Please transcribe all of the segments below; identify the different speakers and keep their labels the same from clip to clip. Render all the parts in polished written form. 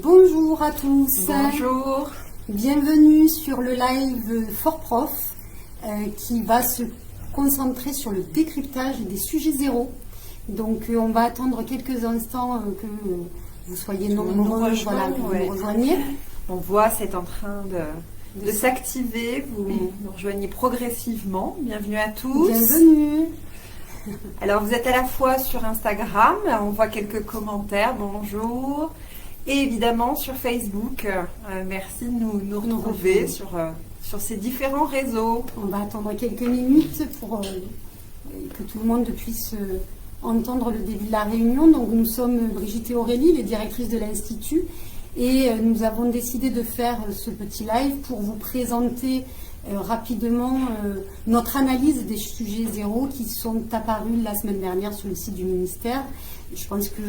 Speaker 1: Bonjour à tous.
Speaker 2: Bonjour.
Speaker 1: Bienvenue sur le live Fort Prof qui va se concentrer sur le décryptage des sujets zéro. Donc on va attendre quelques instants que vous soyez nombreux, que vous nous rejoigniez.
Speaker 2: On voit, c'est en train de s'activer. Vous nous rejoignez progressivement. Bienvenue à tous.
Speaker 1: Bienvenue.
Speaker 2: Alors vous êtes à la fois sur Instagram, on voit quelques commentaires, bonjour. Et évidemment sur Facebook, merci de nous retrouver sur ces différents réseaux.
Speaker 1: On va attendre quelques minutes pour que tout le monde puisse entendre le début de la réunion. Donc nous sommes Brigitte et Aurélie, les directrices de l'Institut, et nous avons décidé de faire ce petit live pour vous présenter rapidement notre analyse des sujets zéro qui sont apparus la semaine dernière sur le site du ministère. Je pense que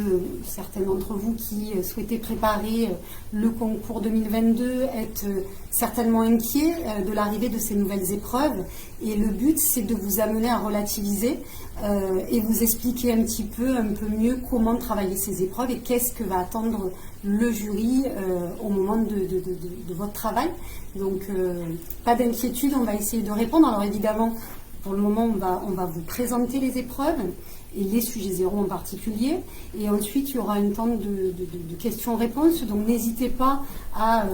Speaker 1: certains d'entre vous qui souhaitaient préparer le concours 2022 êtes certainement inquiets de l'arrivée de ces nouvelles épreuves. Et le but, c'est de vous amener à relativiser et vous expliquer un peu mieux comment travailler ces épreuves et qu'est-ce que va attendre le jury au moment de votre travail. Donc, pas d'inquiétude, on va essayer de répondre. Alors évidemment, pour le moment, on va vous présenter les épreuves et les sujets zéro en particulier. Et ensuite, il y aura un temps de questions-réponses. Donc, n'hésitez pas à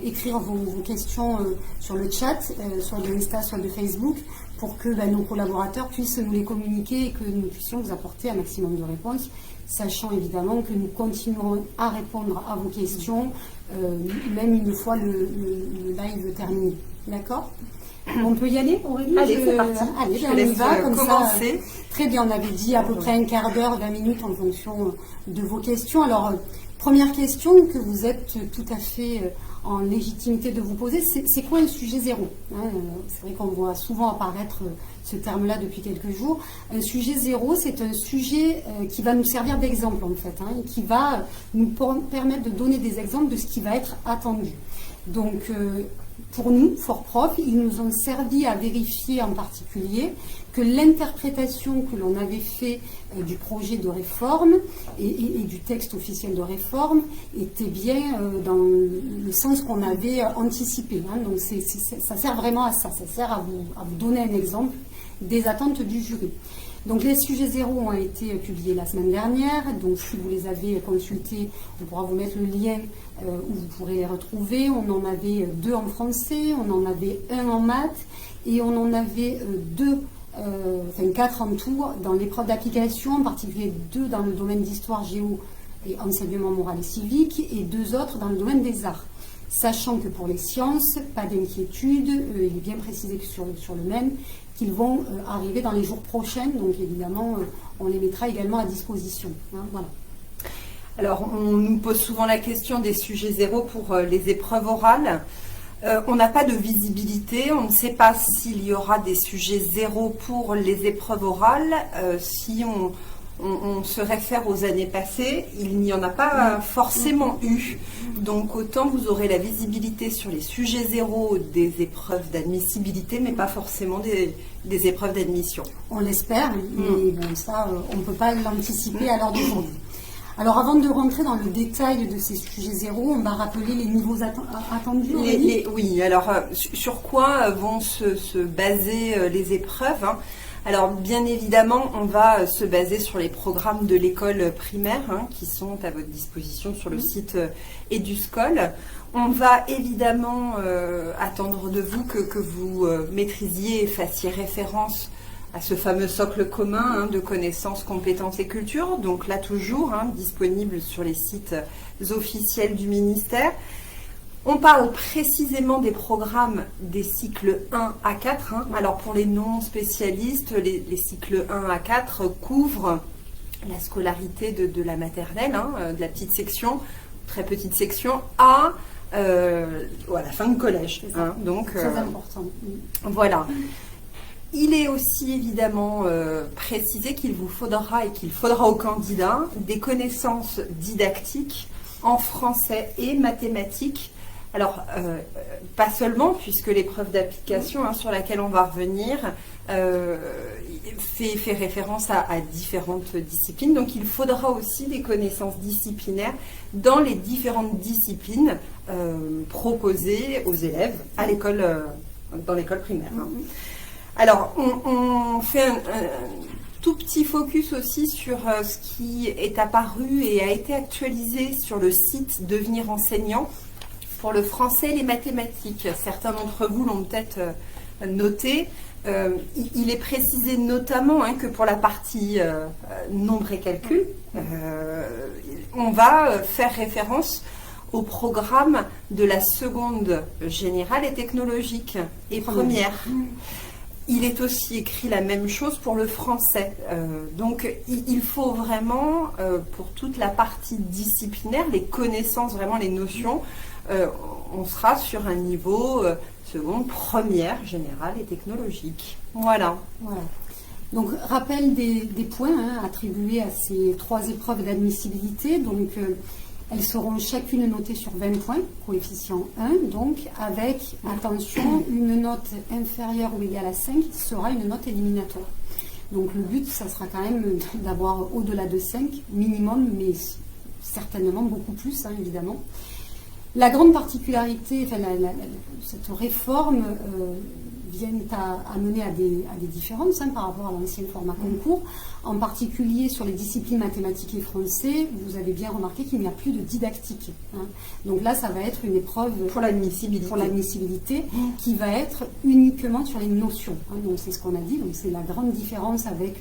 Speaker 1: écrire vos questions sur le chat, soit de Insta, soit de Facebook, pour que nos collaborateurs puissent nous les communiquer et que nous puissions vous apporter un maximum de réponses, sachant évidemment que nous continuerons à répondre à vos questions, même une fois le live terminé. D'accord ? On peut y aller, Aurélie?
Speaker 2: Allez, c'est parti.
Speaker 1: Allez,
Speaker 2: je
Speaker 1: on y va, comme
Speaker 2: commencer.
Speaker 1: Ça. Très bien, on avait dit à peu près un quart d'heure, 20 minutes en fonction de vos questions. Alors, première question que vous êtes tout à fait en légitimité de vous poser, c'est quoi un sujet zéro? C'est vrai qu'on voit souvent apparaître ce terme-là depuis quelques jours. Un sujet zéro, c'est un sujet qui va nous servir d'exemple, en fait, et qui va nous permettre de donner des exemples de ce qui va être attendu. Donc, pour nous, Fort Prof, ils nous ont servi à vérifier en particulier que l'interprétation que l'on avait fait du projet de réforme et du texte officiel de réforme était bien dans le sens qu'on avait anticipé. Donc ça sert vraiment à ça, ça sert à vous donner un exemple des attentes du jury. Donc les sujets zéro ont été publiés la semaine dernière, donc si vous les avez consultés, on pourra vous mettre le lien où vous pourrez les retrouver. On en avait 2 en français, on en avait 1 en maths et on en avait 4 en tout dans l'épreuve d'application, en particulier 2 dans le domaine d'histoire, géo et enseignement moral et civique et 2 autres dans le domaine des arts. Sachant que pour les sciences, pas d'inquiétude, il est bien précisé que sur le même, qu'ils vont arriver dans les jours prochains, donc évidemment on les mettra également à disposition. Voilà.
Speaker 2: Alors on nous pose souvent la question des sujets zéro pour les épreuves orales. On n'a pas de visibilité, on ne sait pas s'il y aura des sujets zéro pour les épreuves orales. Si on se réfère aux années passées, il n'y en a pas forcément eu. Donc autant vous aurez la visibilité sur les sujets zéro des épreuves d'admissibilité, mais pas forcément des épreuves d'admission.
Speaker 1: On l'espère, mais bon, ça, on ne peut pas l'anticiper à l'heure d'aujourd'hui. Alors avant de rentrer dans le détail de ces sujets zéro, on va rappeler les niveaux attendus.
Speaker 2: Oui, alors sur quoi vont se baser les épreuves, Alors bien évidemment, on va se baser sur les programmes de l'école primaire qui sont à votre disposition sur le site EduScol. On va évidemment attendre de vous que vous maîtrisiez et fassiez référence à ce fameux socle commun de connaissances, compétences et culture. Donc là toujours disponible sur les sites officiels du ministère. On parle précisément des programmes des cycles 1 à 4. Alors pour les non-spécialistes, les cycles 1 à 4 couvrent la scolarité de la maternelle, de la petite section, très petite section, à la fin de collège. Donc,
Speaker 1: très important.
Speaker 2: Voilà. Il est aussi évidemment précisé qu'il vous faudra et qu'il faudra aux candidats des connaissances didactiques en français et mathématiques Alors, pas seulement, puisque l'épreuve d'application sur laquelle on va revenir fait référence à différentes disciplines. Donc, il faudra aussi des connaissances disciplinaires dans les différentes disciplines proposées aux élèves à l'école, dans l'école primaire. Alors, on fait un tout petit focus aussi sur ce qui est apparu et a été actualisé sur le site Devenir enseignant pour le français et les mathématiques. Certains d'entre vous l'ont peut-être noté. Il est précisé notamment que pour la partie nombre et calcul, on va faire référence au programme de la seconde générale et technologique et première. Il est aussi écrit la même chose pour le français. Donc, il faut vraiment, pour toute la partie disciplinaire, les connaissances, vraiment les notions, on sera sur un niveau seconde, première, générale et technologique. Voilà.
Speaker 1: Donc, rappel des points attribués à ces 3 épreuves d'admissibilité. Donc, elles seront chacune notées sur 20 points, coefficient 1, donc avec, attention, une note inférieure ou égale à 5 sera une note éliminatoire. Donc le but, ça sera quand même d'avoir au-delà de 5 minimum, mais certainement beaucoup plus, évidemment. La grande particularité, cette réforme vient à mener à des différences par rapport à l'ancien format concours. En particulier sur les disciplines mathématiques et français, vous avez bien remarqué qu'il n'y a plus de didactique. Donc là, ça va être une épreuve
Speaker 2: pour l'admissibilité
Speaker 1: qui va être uniquement sur les notions. Donc c'est ce qu'on a dit, donc c'est la grande différence avec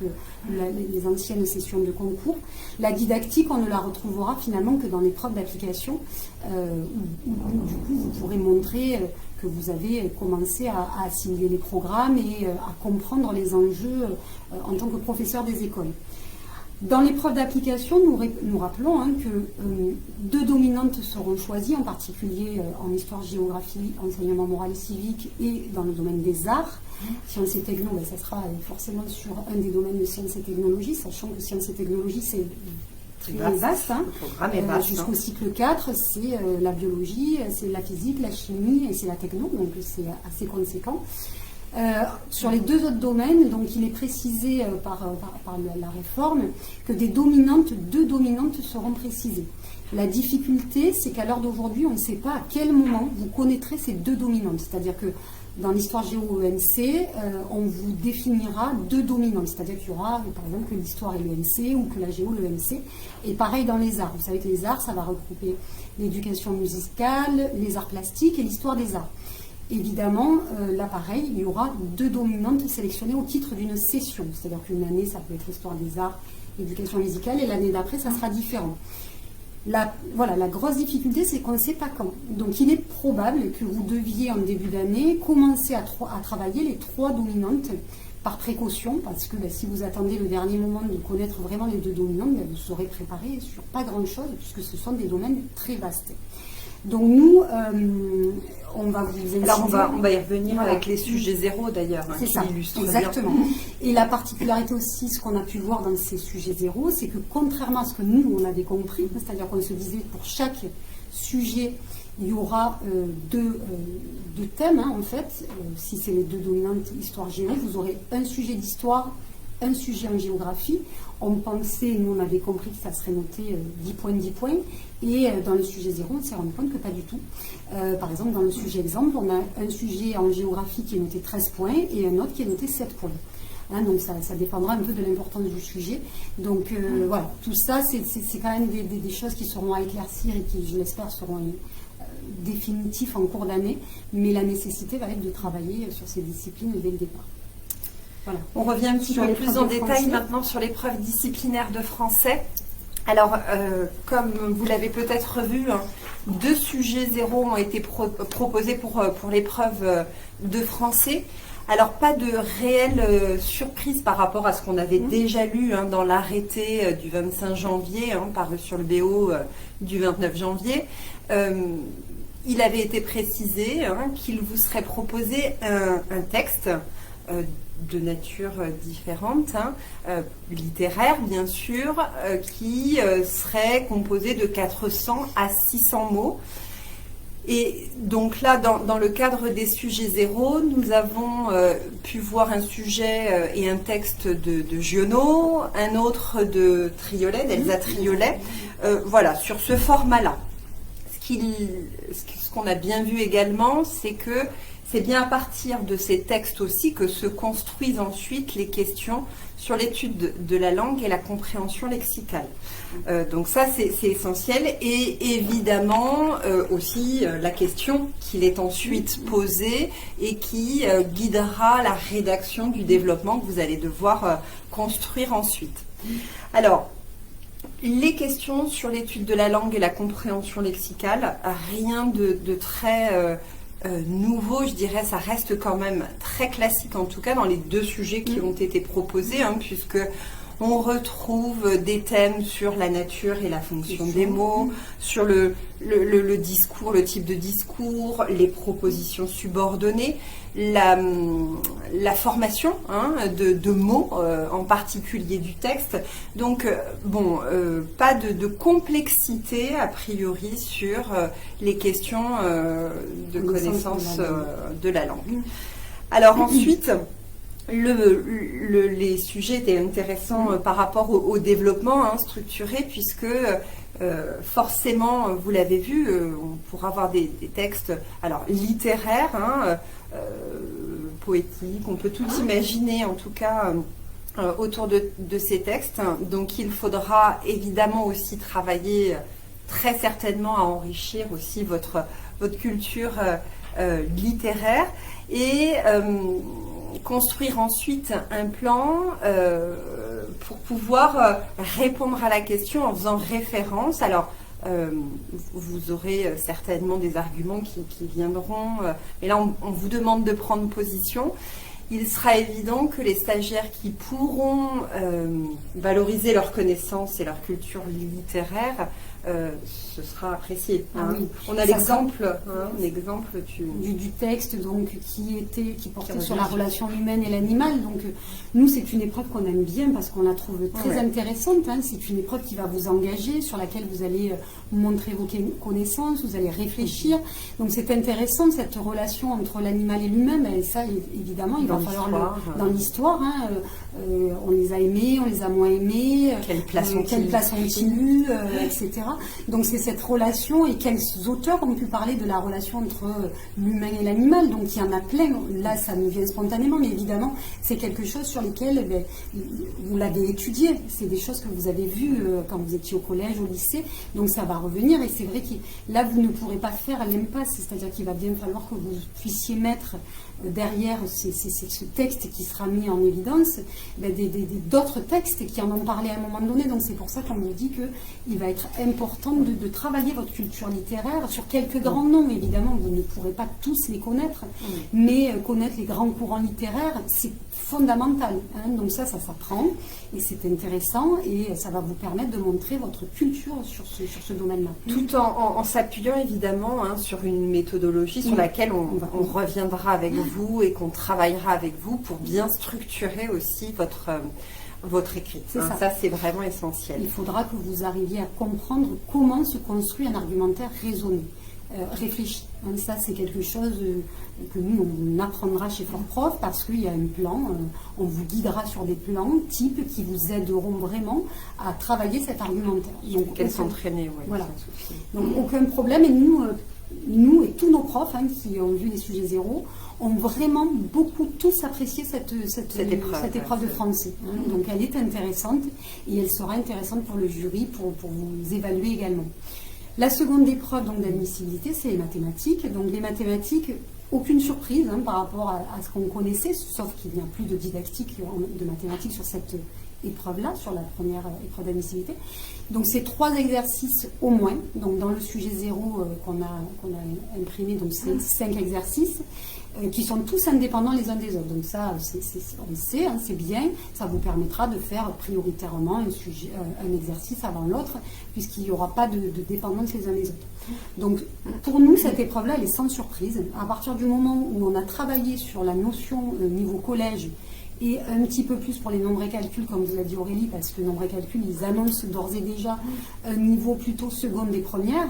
Speaker 1: les anciennes sessions de concours. La didactique, on ne la retrouvera finalement que dans l'épreuve d'application, où du coup vous pourrez montrer que vous avez commencé à assimiler les programmes et à comprendre les enjeux en tant que professeur des écoles. Dans l'épreuve d'application, nous rappelons que 2 dominantes seront choisies, en particulier en histoire-géographie, enseignement moral et civique et dans le domaine des arts. Sciences et techno, ça sera forcément sur un des domaines de sciences et technologie, sachant que sciences et technologie, c'est très vaste.
Speaker 2: Le programme est vaste.
Speaker 1: Jusqu'au cycle 4, c'est la biologie, c'est la physique, la chimie et c'est la techno, donc c'est assez conséquent. Sur les 2 autres domaines, donc il est précisé par la réforme que 2 dominantes seront précisées. La difficulté, c'est qu'à l'heure d'aujourd'hui, on ne sait pas à quel moment vous connaîtrez ces 2 dominantes. C'est-à-dire que dans l'histoire géo-EMC, on vous définira 2 dominantes. C'est-à-dire qu'il y aura, par exemple, que l'histoire et l'EMC ou que la géo, l'EMC. Et pareil dans les arts. Vous savez que les arts, ça va regrouper l'éducation musicale, les arts plastiques et l'histoire des arts. Évidemment, là pareil, il y aura 2 dominantes sélectionnées au titre d'une session. C'est-à-dire qu'une année, ça peut être histoire des arts, éducation musicale, et l'année d'après, ça sera différent. La grosse difficulté, c'est qu'on ne sait pas quand. Donc, il est probable que vous deviez, en début d'année, commencer à travailler les 3 dominantes par précaution, parce que si vous attendez le dernier moment de connaître vraiment les 2 dominantes, vous serez préparé sur pas grand-chose, puisque ce sont des domaines très vastes. Donc nous, on va vous inciter.
Speaker 2: Alors on va y revenir avec les sujets 0 d'ailleurs,
Speaker 1: c'est
Speaker 2: qui
Speaker 1: ça,
Speaker 2: illustrent
Speaker 1: exactement. Bien. Et la particularité aussi, ce qu'on a pu voir dans ces sujets 0, c'est que contrairement à ce que nous, on avait compris, c'est-à-dire qu'on se disait pour chaque sujet, il y aura 2 thèmes, en fait. Si c'est les 2 dominantes histoire-géo, vous aurez un sujet d'histoire, un sujet en géographie. On pensait, nous on avait compris que ça serait noté 10 points, et dans le sujet 0, on s'est rendu compte que pas du tout. Par exemple, dans le sujet exemple, on a un sujet en géographie qui est noté 13 points et un autre qui est noté 7 points. Donc ça dépendra un peu de l'importance du sujet. Donc voilà, tout ça, c'est quand même des choses qui seront à éclaircir et qui, je l'espère, seront définitifs en cours d'année, mais la nécessité va être de travailler sur ces disciplines dès le départ.
Speaker 2: Voilà. On revient un petit peu plus en détail maintenant sur l'épreuve disciplinaire de français. Alors, comme vous l'avez peut-être vu, 2 sujets 0 ont été proposés pour l'épreuve de français. Alors, pas de réelle surprise par rapport à ce qu'on avait déjà lu dans l'arrêté du 25 janvier, paru sur le BO du 29 janvier. Il avait été précisé qu'il vous serait proposé un texte de nature différente, littéraire bien sûr, qui serait composé de 400 à 600 mots. Et donc là, dans le cadre des sujets zéro, nous avons pu voir un sujet et un texte de Giono, un autre de Triolet, d'Elsa Triolet, voilà, sur ce format-là. Ce qu'on a bien vu également, c'est que c'est bien à partir de ces textes aussi que se construisent ensuite les questions sur l'étude de la langue et la compréhension lexicale. Donc ça, c'est essentiel. Et évidemment, aussi la question qu'il est ensuite posée et qui guidera la rédaction du développement que vous allez devoir construire ensuite. Alors, les questions sur l'étude de la langue et la compréhension lexicale, rien de très nouveau, je dirais, ça reste quand même très classique, en tout cas dans les deux sujets qui ont été proposés, puisque on retrouve des thèmes sur la nature et la fonction des mots, sur le discours, le type de discours, les propositions subordonnées, la formation de mots, en particulier du texte. Donc, pas de complexité a priori sur les questions de connaissance de la langue. Alors ensuite, les sujets étaient intéressants par rapport au développement structuré, puisque forcément, vous l'avez vu, on pourra avoir des textes littéraires, poétiques, on peut tout imaginer en tout cas autour de ces textes. Donc il faudra évidemment aussi travailler très certainement à enrichir aussi votre culture littéraire et construire ensuite un plan pour pouvoir répondre à la question en faisant référence. Alors, vous aurez certainement des arguments qui viendront, mais là on vous demande de prendre position. Il sera évident que les stagiaires qui pourront valoriser leurs connaissances et leur culture littéraire, ce sera apprécié.
Speaker 1: Oui.
Speaker 2: On a l'exemple
Speaker 1: du texte donc qui portait sur la relation humaine et l'animal. Donc nous, c'est une épreuve qu'on aime bien parce qu'on la trouve très intéressante. C'est une épreuve qui va vous engager, sur laquelle vous allez montrer vos connaissances, vous allez réfléchir. Donc c'est intéressant cette relation entre l'animal et l'humain. Et ça, évidemment, il va falloir dans l'histoire. On les a aimés, on les a moins aimés.
Speaker 2: Quelle place
Speaker 1: ont-ils eu, etc. Donc c'est cette relation, et quels auteurs ont pu parler de la relation entre l'humain et l'animal. Donc il y en a plein, là ça me vient spontanément, mais évidemment c'est quelque chose sur lesquels vous l'avez étudié, c'est des choses que vous avez vues quand vous étiez au collège, au lycée, donc ça va revenir. Et c'est vrai que là vous ne pourrez pas faire l'impasse, c'est-à-dire qu'il va bien falloir que vous puissiez mettre derrière ce texte qui sera mis en évidence d'autres textes qui en ont parlé à un moment donné. Donc c'est pour ça qu'on me dit qu'il va être important de travailler votre culture littéraire sur quelques grands noms. Évidemment, vous ne pourrez pas tous les connaître, mais connaître les grands courants littéraires, c'est fondamental. Donc ça s'apprend, et c'est intéressant, et ça va vous permettre de montrer votre culture sur ce domaine-là.
Speaker 2: Tout en s'appuyant évidemment sur une méthodologie sur laquelle on reviendra avec vous et qu'on travaillera avec vous pour bien structurer aussi votre écrit. Ça, c'est vraiment essentiel.
Speaker 1: Il faudra que vous arriviez à comprendre comment se construit un argumentaire raisonné, réfléchi. Ça, c'est quelque chose que nous, on apprendra chez Fortprof, parce qu'il y a un plan, on vous guidera sur des plans types qui vous aideront vraiment à travailler cet argumentaire.
Speaker 2: Donc, qu'elles s'entraîner,
Speaker 1: voilà. Donc, aucun problème. Et nous et tous nos profs qui ont vu les sujets zéro, ont vraiment beaucoup tous apprécié cette épreuve de français. Donc elle est intéressante, et elle sera intéressante pour le jury, pour vous évaluer également. La seconde épreuve d'admissibilité, c'est les mathématiques. Donc les mathématiques, aucune surprise par rapport à ce qu'on connaissait, sauf qu'il n'y a plus de didactique de mathématiques sur cette épreuve-là, sur la première épreuve d'admissibilité. Donc c'est 3 exercices au moins. Donc dans le sujet zéro qu'on a imprimé, donc c'est 5 exercices qui sont tous indépendants les uns des autres. Donc ça, on sait, c'est bien. Ça vous permettra de faire prioritairement un exercice avant l'autre, puisqu'il n'y aura pas de dépendance les uns les autres. Donc pour nous, cette épreuve-là, elle est sans surprise. À partir du moment où on a travaillé sur la notion niveau collège et un petit peu plus pour les nombres et calculs, comme vous l'a dit Aurélie, parce que nombres et calculs, ils annoncent d'ores et déjà un niveau plutôt seconde et première.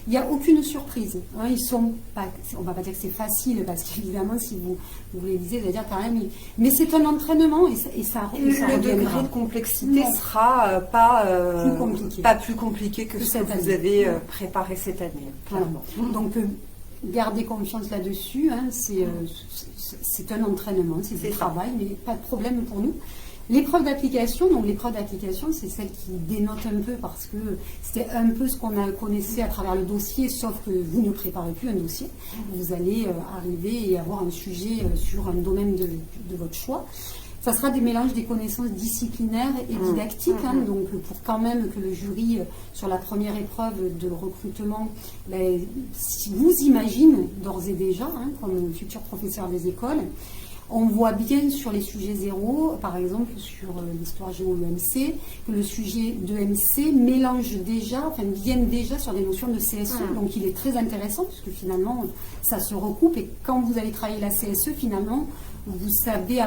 Speaker 1: Il n'y a aucune surprise. Hein, ils sont pas, on ne va pas dire que c'est facile, parce qu'évidemment, si vous les lisez, vous allez dire quand même, mais c'est un entraînement et ça
Speaker 2: le degré de complexité sera pas plus compliqué que ce que vous avez préparé cette année.
Speaker 1: Voilà. Donc, gardez confiance là-dessus, hein, c'est un entraînement, c'est du travail, mais pas de problème pour nous. L'épreuve d'application, c'est celle qui dénote un peu parce que c'était un peu ce qu'on connaissait à travers le dossier, sauf que vous ne préparez plus un dossier. Vous allez arriver et avoir un sujet sur un domaine de votre choix. Ça sera des mélanges des connaissances disciplinaires et didactiques, hein, donc pour quand même que le jury, sur la première épreuve de recrutement, si vous imagine d'ores et déjà, hein, comme futur professeur des écoles, on voit bien sur les sujets zéro, par exemple sur l'histoire géo EMC, que le sujet de MC mélange déjà, viennent déjà sur des notions de CSE. Donc il est très intéressant, parce que finalement, ça se recoupe, et quand vous allez travailler la CSE, finalement, vous avez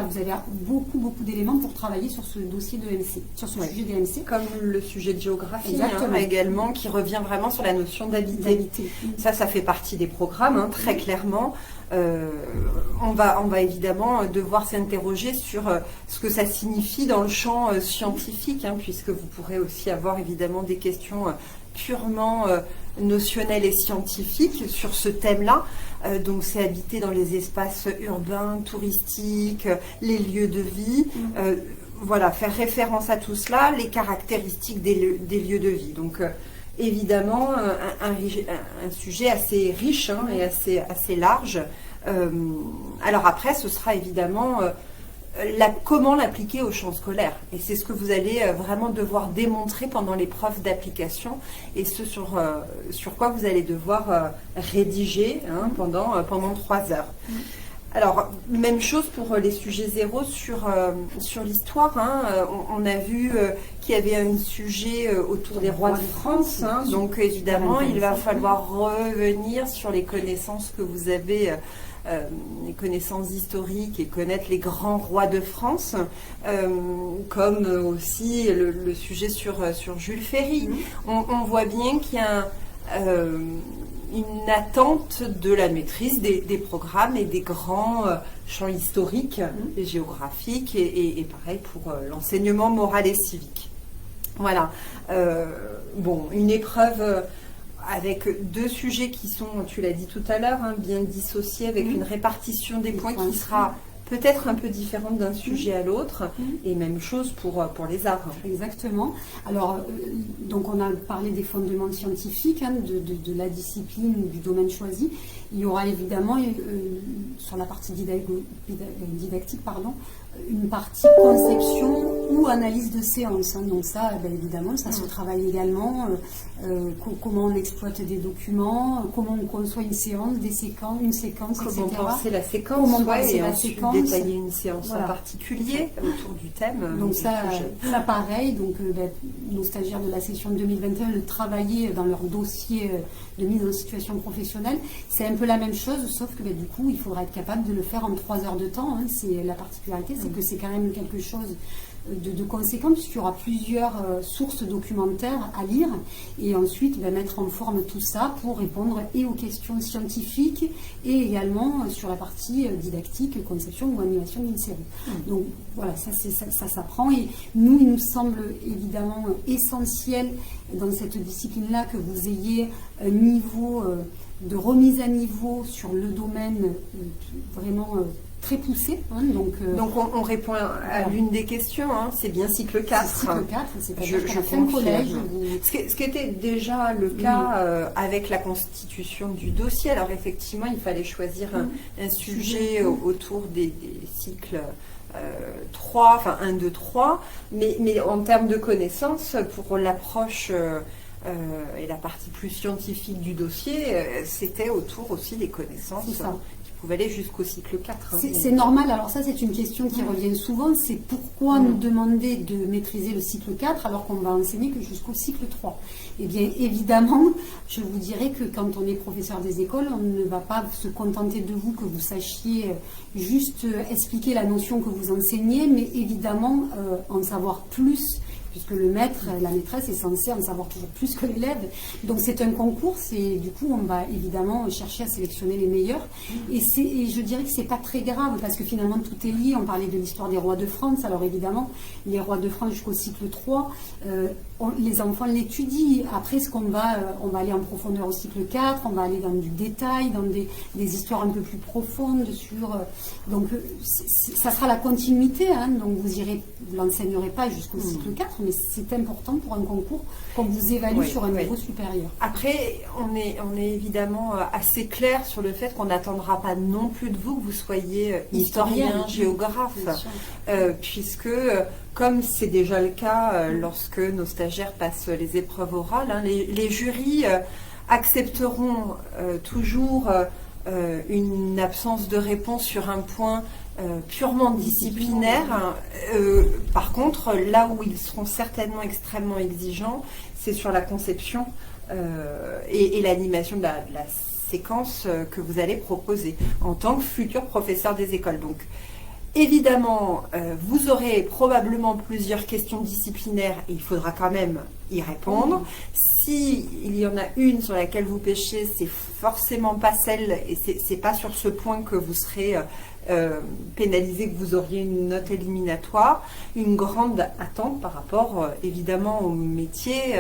Speaker 1: beaucoup d'éléments pour travailler sur ce dossier de MC, sur ce sujet de MC.
Speaker 2: Comme le sujet de géographie également, qui revient vraiment sur la notion d'habitabilité. Ça fait partie des programmes, hein, très clairement. On va évidemment devoir s'interroger sur ce que ça signifie dans le champ scientifique, hein, puisque vous pourrez aussi avoir évidemment des questions purement notionnelles et scientifiques sur ce thème-là. Donc c'est habiter dans les espaces urbains, touristiques, les lieux de vie. Voilà, faire référence à tout cela, les caractéristiques des lieux de vie. Donc évidemment, un sujet assez riche, hein, et assez large. Alors après, ce sera évidemment comment l'appliquer au champ scolaire. Et c'est ce que vous allez vraiment devoir démontrer pendant l'épreuve d'application, et ce sur quoi vous allez devoir rédiger, hein, pendant 3 heures. Alors, même chose pour les sujets zéro sur l'histoire. Hein. On a vu qu'il y avait un sujet autour des rois de France. Hein. Donc, évidemment, il va falloir revenir sur les connaissances que vous avez, les connaissances historiques, et connaître les grands rois de France, comme aussi le sujet sur Jules Ferry. On voit bien qu'il y a une attente de la maîtrise des programmes et des grands champs historiques et géographiques, et pareil pour l'enseignement moral et civique. Voilà. Une épreuve avec 2 sujets qui sont, tu l'as dit tout à l'heure, hein, bien dissociés, avec une répartition des points qui sera peut-être un peu différente d'un sujet à l'autre, et même chose pour les arts.
Speaker 1: Exactement. Alors, donc on a parlé des fondements scientifiques, hein, de la discipline ou du domaine choisi. Il y aura évidemment, sur la partie didactique, une partie conception ou analyse de séance. Hein. Donc ça, évidemment, ça se travaille également. Comment on exploite des documents, comment on conçoit une séance, une séquence,
Speaker 2: comment
Speaker 1: etc.
Speaker 2: penser la séquence,
Speaker 1: comment penser la séquence,
Speaker 2: détailler une séance en particulier autour du thème.
Speaker 1: Donc ça pareil. Donc nos stagiaires de la session 2021 le travaillaient dans leur dossier de mise en situation professionnelle. C'est un peu la même chose, sauf que du coup, il faudra être capable de le faire en 3 heures de temps. Hein. C'est la particularité, c'est que c'est quand même quelque chose de conséquent, puisqu'il y aura plusieurs sources documentaires à lire, et ensuite mettre en forme tout ça pour répondre et aux questions scientifiques, et également sur la partie didactique, conception ou animation d'une série. Donc voilà, ça s'apprend, et nous, il nous semble évidemment essentiel dans cette discipline-là que vous ayez un niveau de remise à niveau sur le domaine vraiment très poussé. Hein, donc
Speaker 2: on répond à l'une des questions, hein, c'est bien cycle 4.
Speaker 1: C'est cycle 4, c'est-à-dire
Speaker 2: je
Speaker 1: qu'on fait un collège.
Speaker 2: Ce qui était déjà le cas avec la constitution du dossier. Alors effectivement, il fallait choisir un sujet autour des cycles 3, enfin 1, 2, 3, mais en termes de connaissances, pour l'approche et la partie plus scientifique du dossier, c'était autour aussi des connaissances qui pouvez aller jusqu'au cycle 4.
Speaker 1: C'est normal. Alors ça, c'est une question qui revient souvent. C'est pourquoi nous demander de maîtriser le cycle 4 alors qu'on va enseigner que jusqu'au cycle 3. Eh bien, évidemment, je vous dirais que quand on est professeur des écoles, on ne va pas se contenter de vous que vous sachiez juste expliquer la notion que vous enseignez, mais évidemment en savoir plus, puisque le maître, la maîtresse est censée en savoir toujours plus que l'élève. Donc c'est un concours, du coup on va évidemment chercher à sélectionner les meilleurs. Et je dirais que c'est pas très grave, parce que finalement tout est lié. On parlait de l'histoire des rois de France, alors évidemment, les rois de France jusqu'au cycle 3, les enfants l'étudient. Après, on va aller en profondeur au cycle 4, on va aller dans du détail, dans des histoires un peu plus profondes donc ça sera la continuité, donc vous l'enseignerez pas jusqu'au cycle 4, mais c'est important pour un concours qu'on vous évalue sur un niveau supérieur.
Speaker 2: Après, on est évidemment assez clair sur le fait qu'on n'attendra pas non plus de vous que vous soyez historien, géographe, puisque comme c'est déjà le cas lorsque nos stagiaires passent les épreuves orales, les jurys accepteront toujours une absence de réponse sur un point purement disciplinaire. Par contre, là où ils seront certainement extrêmement exigeants, c'est sur la conception et l'animation de la séquence que vous allez proposer en tant que futur professeur des écoles. Donc, évidemment, vous aurez probablement plusieurs questions disciplinaires et il faudra quand même y répondre. Si il y en a une sur laquelle vous pêchez, c'est forcément pas celle, et c'est pas sur ce point que vous serez pénalisé, que vous auriez une note éliminatoire. Une grande attente par rapport évidemment au métier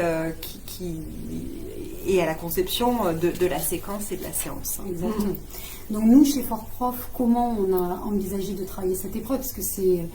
Speaker 2: et à la conception de la séquence et de la séance.
Speaker 1: Exactement. Donc nous, chez Fort Prof, comment on a envisagé de travailler cette épreuve? Parce que c'est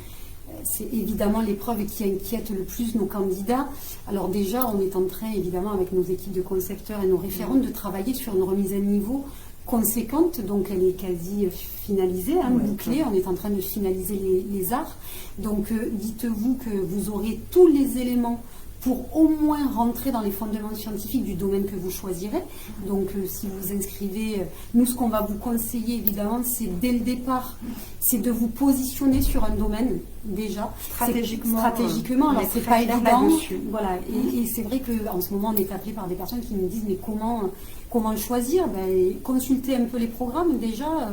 Speaker 1: évidemment l'épreuve qui inquiète le plus nos candidats. Alors déjà, on est en train, évidemment, avec nos équipes de concepteurs et nos référentes, de travailler sur une remise à niveau conséquente. Donc elle est quasi finalisée, bouclée. On est en train de finaliser les arts. Donc dites-vous que vous aurez tous les éléments pour au moins rentrer dans les fondements scientifiques du domaine que vous choisirez. Donc si vous inscrivez, nous ce qu'on va vous conseiller évidemment, c'est dès le départ, c'est de vous positionner sur un domaine déjà. Stratégiquement, alors c'est pas évident. Voilà. Et c'est vrai qu'en ce moment on est appelé par des personnes qui nous disent mais comment choisir? Consultez un peu les programmes déjà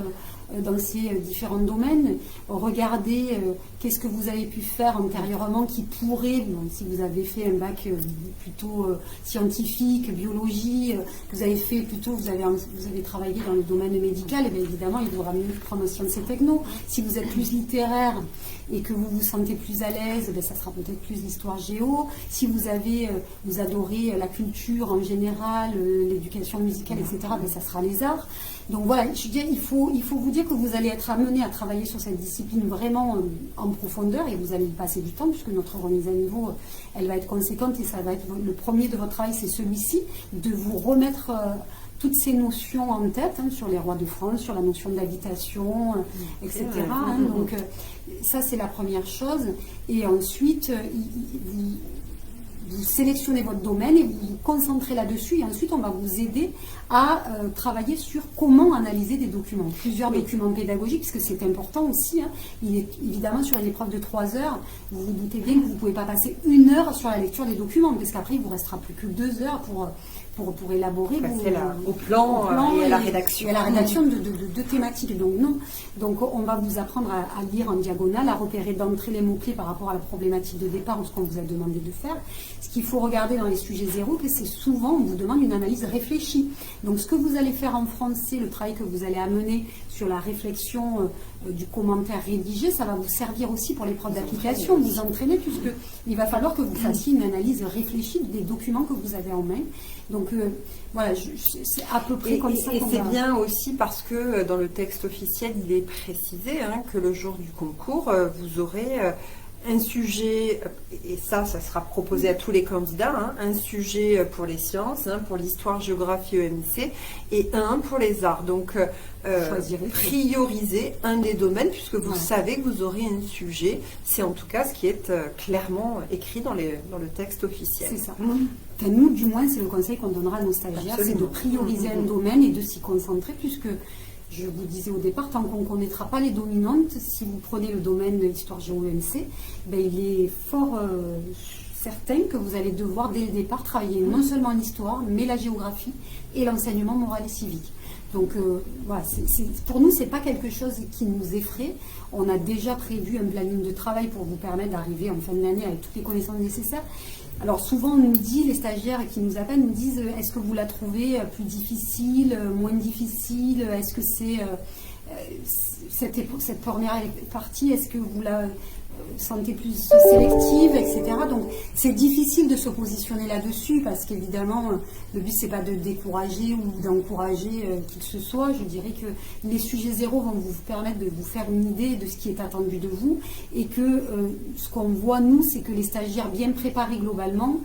Speaker 1: dans ces différents domaines, regardez qu'est-ce que vous avez pu faire antérieurement qui pourrait, si vous avez fait un bac plutôt scientifique, biologie, vous avez travaillé dans le domaine médical, et bien évidemment il vaudra mieux prendre sciences et techno. Si vous êtes plus littéraire et que vous vous sentez plus à l'aise, ça sera peut-être plus l'histoire géo. Si vous adorez la culture en général, l'éducation musicale, etc., ça sera les arts. Donc voilà, je dirais, il faut vous dire que vous allez être amené à travailler sur cette discipline vraiment en profondeur, et vous allez y passer du temps, puisque notre remise à niveau, elle va être conséquente, et ça va être le premier de votre travail, c'est celui-ci, de vous remettre toutes ces notions en tête, sur les rois de France, sur la notion d'habitation, etc. Donc ça, c'est la première chose. Et ensuite, vous sélectionnez votre domaine et vous vous concentrez là-dessus, et ensuite on va vous aider à travailler sur comment analyser des documents, plusieurs documents pédagogiques, parce que c'est important aussi. Il est évidemment sur une épreuve de 3 heures, vous vous doutez bien que vous ne pouvez pas passer 1 heure sur la lecture des documents, parce qu'après il vous restera plus que 2 heures pour élaborer
Speaker 2: au plan et à la rédaction.
Speaker 1: Et à la rédaction de thématiques. Donc non. Donc on va vous apprendre à lire en diagonale, à repérer d'entrée les mots-clés par rapport à la problématique de départ ou ce qu'on vous a demandé de faire. Ce qu'il faut regarder dans les sujets zéro, c'est souvent on vous demande une analyse réfléchie. Donc ce que vous allez faire en français, le travail que vous allez amener sur la réflexion du commentaire rédigé, ça va vous servir aussi pour l'épreuve d'application, vous entraîner, puisqu'il va falloir que vous fassiez une analyse réfléchie des documents que vous avez en main. Donc voilà, c'est à peu près comme ça.
Speaker 2: Et c'est bien aussi parce que dans le texte officiel, il est précisé que le jour du concours, vous aurez un sujet, et ça sera proposé à tous les candidats, un sujet pour les sciences, pour l'histoire, géographie, EMC, et un pour les arts. Donc, priorisez un des domaines, puisque vous savez que vous aurez un sujet. C'est en tout cas ce qui est clairement écrit dans le texte officiel.
Speaker 1: C'est ça. Enfin, nous, du moins, c'est le conseil qu'on donnera à nos stagiaires, c'est de prioriser un domaine et de s'y concentrer, puisque je vous disais au départ, tant qu'on ne connaîtra pas les dominantes, si vous prenez le domaine de l'histoire géo-EMC, ben, il est fort certain que vous allez devoir dès le départ travailler non seulement l'histoire, mais la géographie et l'enseignement moral et civique. Donc voilà, pour nous, ce n'est pas quelque chose qui nous effraie. On a déjà prévu un planning de travail pour vous permettre d'arriver en fin d'année avec toutes les connaissances nécessaires. Alors souvent, on nous dit, les stagiaires qui nous appellent nous disent, est-ce que vous la trouvez plus difficile, moins difficile? Est-ce que c'est cette première partie, est-ce que vous la sentez plus sélective, etc. Donc c'est difficile de se positionner là-dessus parce qu'évidemment le but c'est pas de décourager ou d'encourager qui que ce soit. Je dirais que les sujets zéro vont vous permettre de vous faire une idée de ce qui est attendu de vous et que ce qu'on voit nous c'est que les stagiaires bien préparés globalement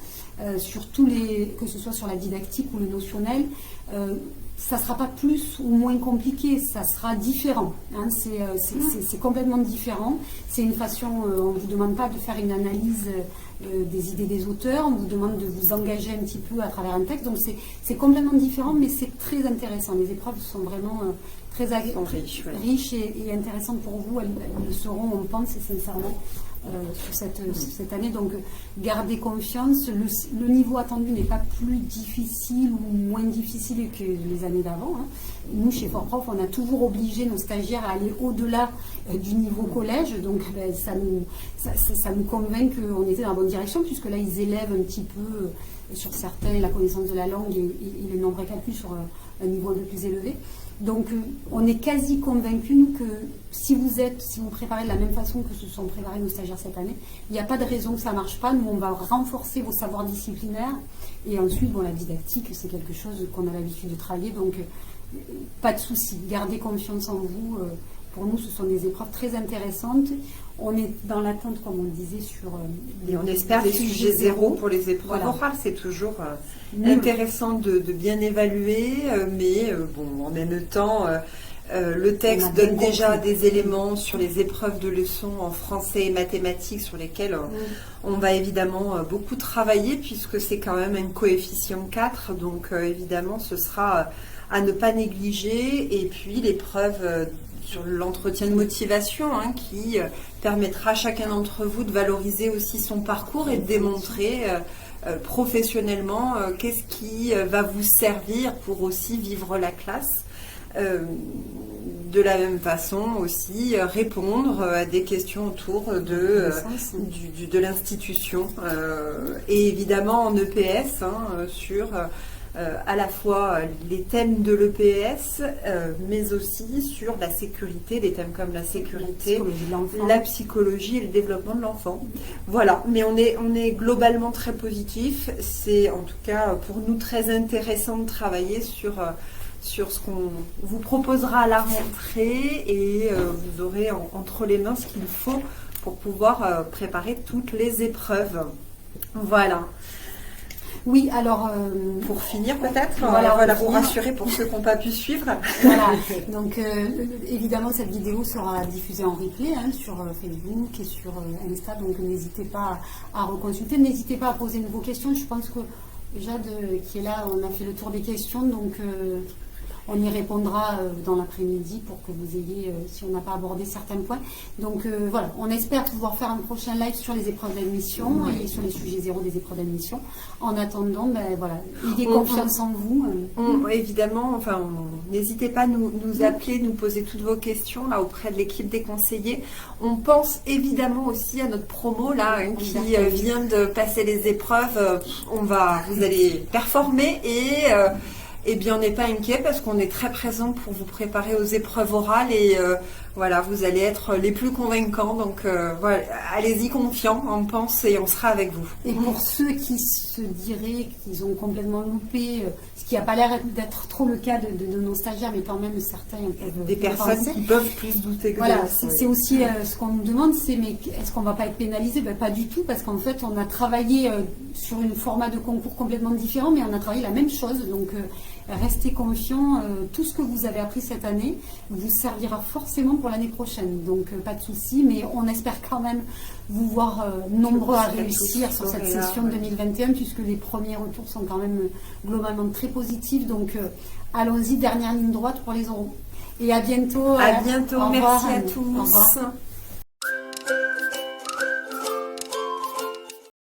Speaker 1: sur que ce soit sur la didactique ou le notionnel, ça ne sera pas plus ou moins compliqué, ça sera différent. Hein. C'est complètement différent. C'est une façon, on ne vous demande pas de faire une analyse des idées des auteurs, on vous demande de vous engager un petit peu à travers un texte. Donc c'est complètement différent, mais c'est très intéressant. Les épreuves sont vraiment très riches et intéressantes pour vous. Elles le seront, on pense, sincèrement. Sur cette année, donc gardez confiance, le niveau attendu n'est pas plus difficile ou moins difficile que les années d'avant, hein. Nous chez Fort-Prof on a toujours obligé nos stagiaires à aller au-delà du niveau collège, donc ça nous convainc qu'on était dans la bonne direction puisque là ils élèvent un petit peu sur certains la connaissance de la langue et le nombre et calcul sur un niveau un peu plus élevé. Donc on est quasi convaincus, nous, que si vous préparez de la même façon que se sont préparés nos stagiaires cette année, il n'y a pas de raison que ça ne marche pas. Nous, on va renforcer vos savoirs disciplinaires. Et ensuite, la didactique, c'est quelque chose qu'on a l'habitude de travailler. Donc, pas de souci. Gardez confiance en vous. Pour nous, ce sont des épreuves très intéressantes. On est dans l'attente, comme on le disait, sur...
Speaker 2: et on espère des sujets zéro pour les épreuves orales. C'est toujours intéressant de bien évaluer, mais en même temps, le texte donne déjà des éléments sur les épreuves de leçons en français et mathématiques sur lesquels on va évidemment beaucoup travailler puisque c'est quand même un coefficient 4. Donc évidemment, ce sera à ne pas négliger. Et puis l'épreuve... sur l'entretien de motivation qui permettra à chacun d'entre vous de valoriser aussi son parcours et de démontrer professionnellement qu'est-ce qui va vous servir pour aussi vivre la classe. De la même façon aussi répondre à des questions autour de l'institution et évidemment en EPS sur... à la fois les thèmes de l'EPS, mais aussi sur la sécurité, des thèmes comme la sécurité, la psychologie et le développement de l'enfant. Voilà, mais on est globalement très positif. C'est en tout cas pour nous très intéressant de travailler sur ce qu'on vous proposera à la rentrée et vous aurez entre les mains ce qu'il faut pour pouvoir préparer toutes les épreuves. Voilà.
Speaker 1: Oui, alors...
Speaker 2: pour finir peut-être, voilà, pour rassurer pour ceux qui n'ont pas pu suivre.
Speaker 1: Voilà, donc évidemment cette vidéo sera diffusée en replay sur Facebook et sur Insta, donc n'hésitez pas à reconsulter, n'hésitez pas à poser vos questions. Je pense que Jade qui est là, on a fait le tour des questions, donc on y répondra dans l'après-midi pour que vous ayez, si on n'a pas abordé certains points. Donc voilà, on espère pouvoir faire un prochain live sur les épreuves d'admission et sur les sujets zéro des épreuves d'admission. En attendant, ayez confiance en vous.
Speaker 2: Évidemment, n'hésitez pas à nous appeler, nous poser toutes vos questions là auprès de l'équipe des conseillers. On pense évidemment aussi à notre promo là qui vient de passer les épreuves. Vous allez performer et bien, on n'est pas inquiet parce qu'on est très présent pour vous préparer aux épreuves orales et vous allez être les plus convaincants. Donc, allez-y confiants, on pense et on sera avec vous.
Speaker 1: Et pour ceux qui se diraient qu'ils ont complètement loupé, ce qui n'a pas l'air d'être trop le cas de nos stagiaires, mais quand même certains peuvent
Speaker 2: des personnes qui peuvent plus douter que d'autres.
Speaker 1: C'est aussi ce qu'on nous demande, mais est-ce qu'on ne va pas être pénalisé? Pas du tout, parce qu'en fait, on a travaillé sur un format de concours complètement différent, mais on a travaillé la même chose. Donc, restez confiants, tout ce que vous avez appris cette année vous servira forcément pour l'année prochaine. Donc, pas de souci, mais on espère quand même vous voir nombreux à réussir sur cette session 2021, puisque les premiers retours sont quand même globalement très positifs. Donc, allons-y, dernière ligne droite pour les oraux. Et à bientôt.
Speaker 2: À bientôt.
Speaker 1: Au
Speaker 2: Merci
Speaker 1: revoir,
Speaker 2: à
Speaker 1: Anne.
Speaker 2: tous.
Speaker 1: Au revoir.